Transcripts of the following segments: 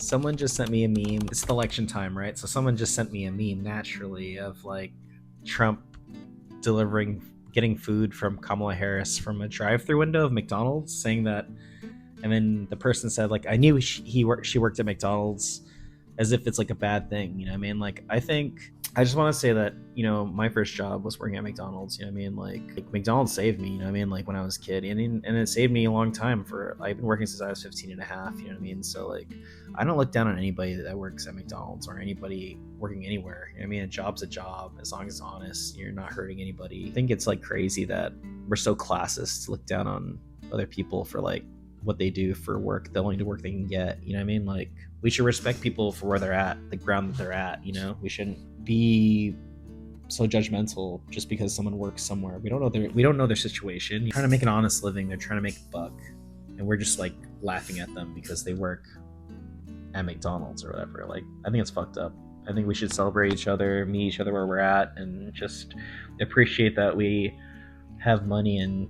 Someone just sent me a meme. It's election time, right? So someone just sent me a meme naturally of like Trump getting food from Kamala Harris from a drive-through window of McDonald's, saying that, and then the person said like, I knew she worked at McDonald's, as if it's like a bad thing, you know what I mean? Like, I just want to say that, you know, my first job was working at McDonald's, you know what I mean? Like McDonald's saved me, you know what I mean? Like when I was a kid, and it saved me a long time. I've been working since I was 15 and a half, you know what I mean? So like, I don't look down on anybody that works at McDonald's or anybody working anywhere. You know what I mean? A job's a job. As long as it's honest, you're not hurting anybody. I think it's like crazy that we're so classist to look down on other people for like what they do for work, the only work they can get, you know what I mean? Like, we should respect people for where they're at, the ground that they're at, you know? We shouldn't be so judgmental just because someone works somewhere. We don't know their situation. They're trying to make an honest living, they're trying to make a buck, and we're just like laughing at them because they work at McDonald's or whatever. Like, I think it's fucked up. I think we should celebrate each other, meet each other where we're at, and just appreciate that we have money and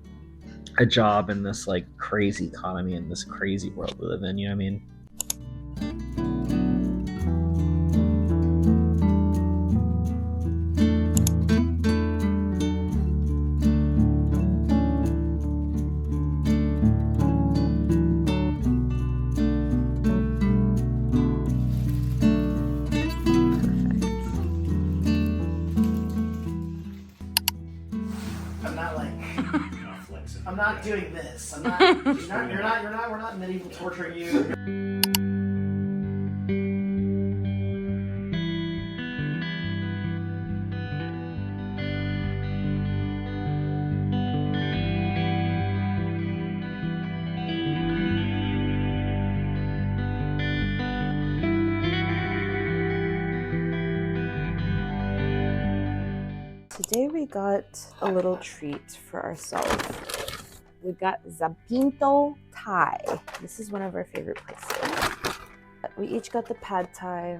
a job in this like crazy economy, in this crazy world we live in, you know what I mean? I'm not doing this. I'm not. We're not medieval torturing you. Today we got a little treat for ourselves. We got Zapinto Thai. This is one of our favorite places. We each got the pad thai.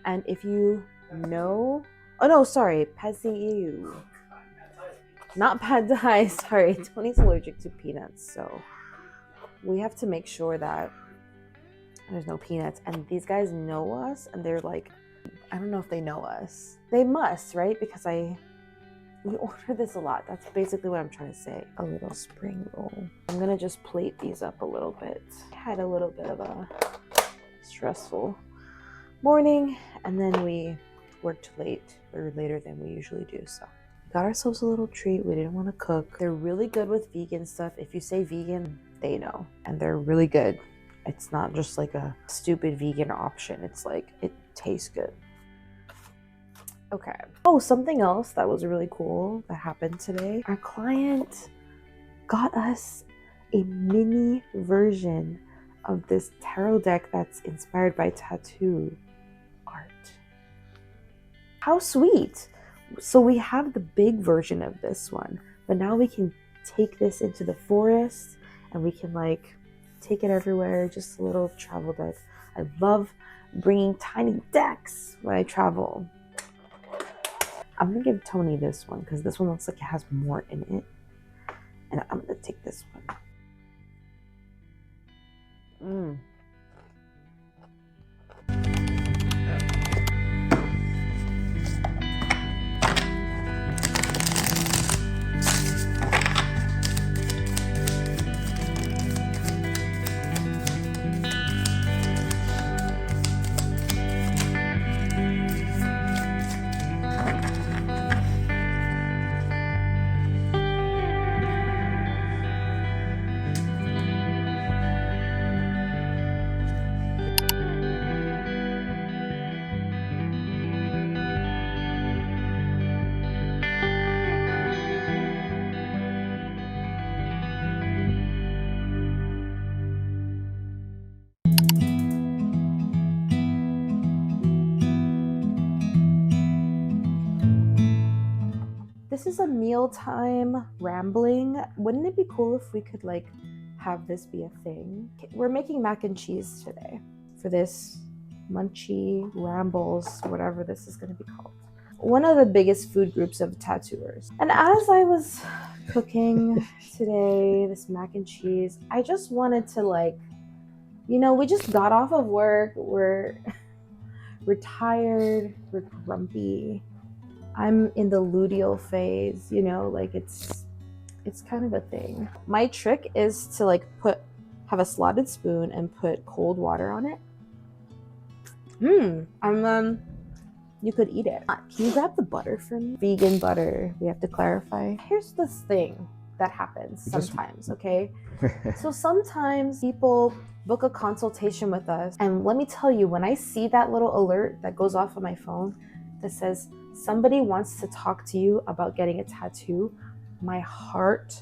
And if you know... Oh no, sorry. Pad see ew. Not pad thai, sorry. Tony's allergic to peanuts, so we have to make sure that there's no peanuts. And these guys know us, and they're like, I don't know if they know us. They must, right? Because we order this a lot. That's basically what I'm trying to say. A little spring roll. I'm gonna just plate these up a little bit. I had a little bit of a stressful morning, and then we worked late, or later than we usually do, so got ourselves a little treat. We didn't want to cook. They're really good with vegan stuff. If you say vegan, they know, and they're really good. It's not just like a stupid vegan option. It's like, it tastes good. Okay. Oh, something else that was really cool that happened today. Our client got us a mini version of this tarot deck that's inspired by tattoo art. How sweet. So we have the big version of this one, but now we can take this into the forest and we can like take it everywhere. Just a little travel deck. I love bringing tiny decks when I travel. I'm gonna give Tony this one because this one looks like it has more in it, and I'm gonna take this one. This is a mealtime rambling. Wouldn't it be cool if we could like have this be a thing? We're making mac and cheese today for this munchy rambles, whatever this is going to be called. One of the biggest food groups of tattooers. And as I was cooking today, this mac and cheese, I just wanted to like You know, we just got off of work. We're tired. We're grumpy. I'm in the luteal phase, you know, like it's kind of a thing. My trick is to like have a slotted spoon and put cold water on it. You could eat it. Can you grab the butter for me? Vegan butter, we have to clarify. Here's this thing that happens sometimes, okay? So sometimes people book a consultation with us, and let me tell you, when I see that little alert that goes off on my phone that says somebody wants to talk to you about getting a tattoo, my heart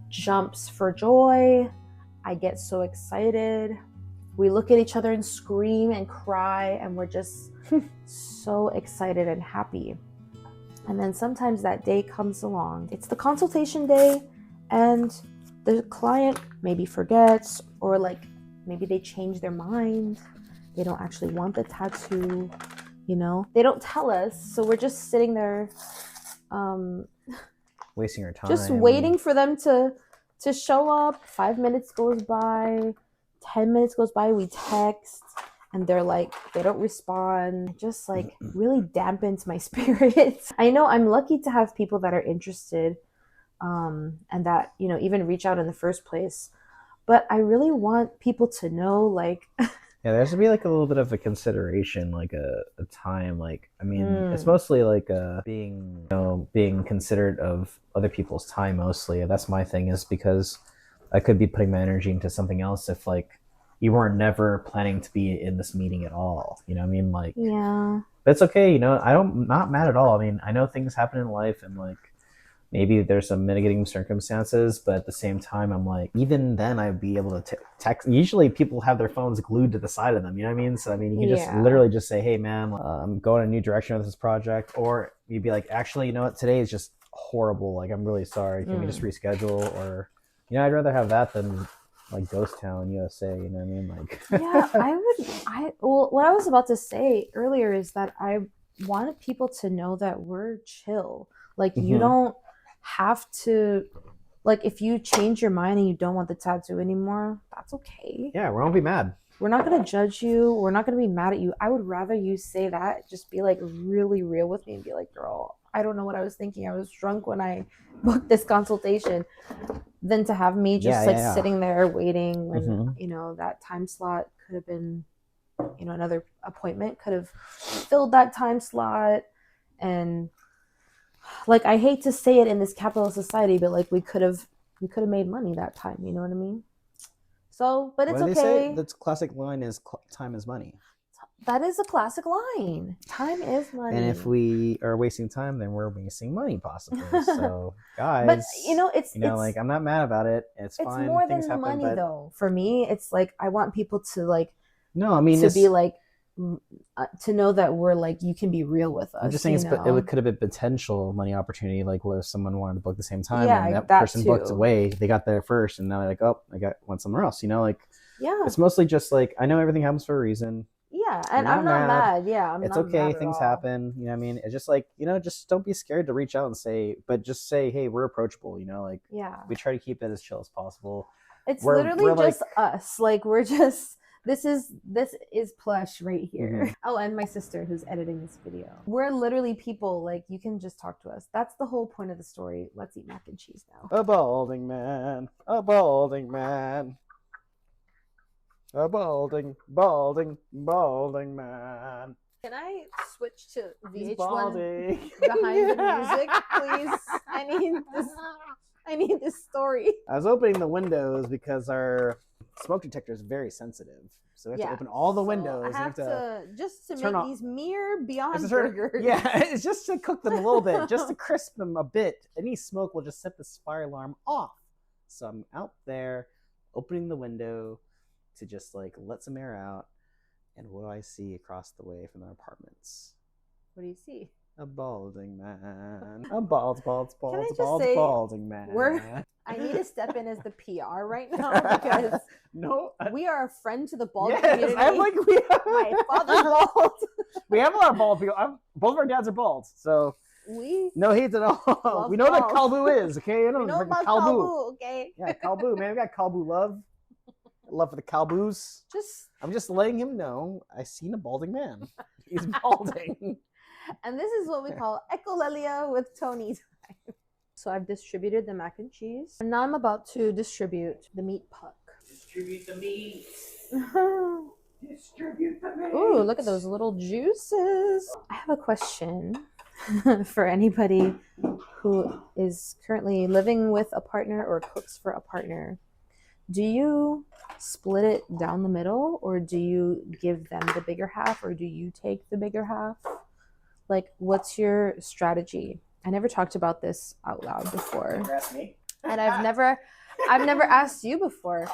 jumps for joy. I get so excited. We look at each other and scream and cry, and we're just so excited and happy. And then sometimes that day comes along. It's the consultation day, and the client maybe forgets, or like maybe they change their mind. They don't actually want the tattoo, you know? They don't tell us, so we're just sitting there wasting our time. Just waiting for them to show up. 5 minutes goes by, 10 minutes goes by, we text, and they're like, they don't respond. It just like really dampens my spirits. I know I'm lucky to have people that are interested, and that, you know, even reach out in the first place. But I really want people to know, like, yeah, there has to be like a little bit of a consideration, like a time. Like, I mean, it's mostly like being considerate of other people's time mostly. That's my thing, is because I could be putting my energy into something else if like you weren't never planning to be in this meeting at all. You know what I mean? Like, yeah. But it's okay, you know, I'm not mad at all. I mean, I know things happen in life, and like maybe there's some mitigating circumstances, but at the same time, I'm like, even then I'd be able to text. Usually people have their phones glued to the side of them, you know what I mean? So, I mean, you can just literally just say, hey man, I'm going a new direction with this project. Or you'd be like, actually, you know what, today is just horrible. Like, I'm really sorry. Can we just reschedule? Or, you know, I'd rather have that than like Ghost Town, USA, you know what I mean? Like, yeah, well, what I was about to say earlier is that I wanted people to know that we're chill. Like, you don't have to, like, if you change your mind and you don't want the tattoo anymore, that's okay. Yeah, we won't be mad. We're not going to judge you. We're not going to be mad at you. I would rather you say that, just be like really real with me and be like, girl, I don't know what I was thinking. I was drunk when I booked this consultation, than to have me just sitting there waiting when, you know, that time slot could have been, you know, another appointment could have filled that time slot. And like, I hate to say it in this capitalist society, but like we could have made money that time. You know what I mean? So, but it's okay. Say? That's classic line is time is money. That is a classic line. Time is money. And if we are wasting time, then we're wasting money possibly. So, guys, but you know, it's like, I'm not mad about it. It's fine. It's more than the money, though. For me, it's like I want people to like. No, I mean to be like. To know that we're like, you can be real with us. I'm just saying it could have been potential money opportunity. Like, what if someone wanted to book the same time and that person booked away? They got there first, and now they're like, oh, went somewhere else. You know, like, yeah. It's mostly just like, I know everything happens for a reason. Yeah, and I'm not mad. Yeah, it's okay. Things happen. You know what I mean? It's just like, you know, just don't be scared to reach out and say, but just say, hey, we're approachable. You know, like, yeah, we try to keep it as chill as possible. It's literally just us. Like, we're just. This is Plush right here. Oh, and my sister who's editing this video. We're literally people, like, you can just talk to us. That's the whole point of the story. Let's eat mac and cheese now. A balding man. A balding man. A balding man. Can I switch to VH1 behind the music, please? I need this story. I was opening the windows because our smoke detector is very sensitive, so we have to open all the windows. I have to just to make these mere beyond burgers. Yeah, it's just to cook them a little bit, just to crisp them a bit. Any smoke will just set this fire alarm off. So I'm out there opening the window to just like let some air out, and what do I see across the way from our apartments? What do you see? A balding man. A balding man. I need to step in as the PR right now because we are a friend to the bald community. I'm like, my father's bald. We have a lot of bald people. Both of our dads are bald, so no hate at all. We know what Kalbu is, okay? We know about Kalbu, okay? Yeah, Kalbu, man. We got Kalbu love. Love for the cowboos. I'm just letting him know I seen a balding man. He's balding. And this is what we call echolalia with Toni I. So I've distributed the mac and cheese. And now I'm about to distribute the meat puck. Distribute the meat. Distribute the meat. Ooh, look at those little juices. I have a question for anybody who is currently living with a partner or cooks for a partner. Do you split it down the middle, or do you give them the bigger half, or do you take the bigger half? Like, what's your strategy? I never talked about this out loud before. You ask me? And I've never asked you before.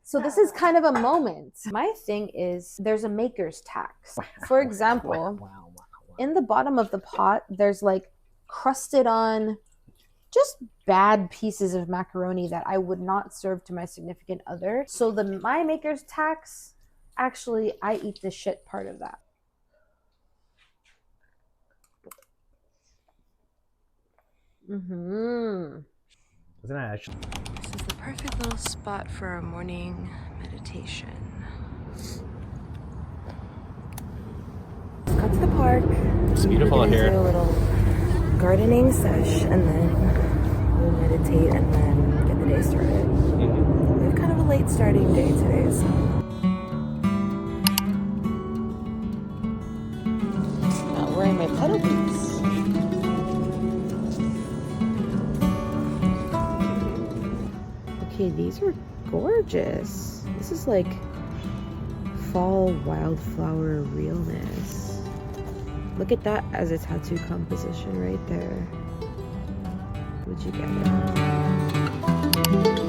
So this is kind of a moment. My thing is there's a maker's tax. For example, in the bottom of the pot, there's like crusted on just bad pieces of macaroni that I would not serve to my significant other. So my maker's tax, actually, I eat the shit part of that. Isn't it actually? This is the perfect little spot for a morning meditation. Let's go to the park. It's beautiful out here. Do a little gardening sesh, and then we'll meditate, and then get the day started. We have kind of a late starting day today, so. Not wearing my pedal boots. Okay, these are gorgeous. This is like fall wildflower realness. Look at that as a tattoo composition right there. Would you get it?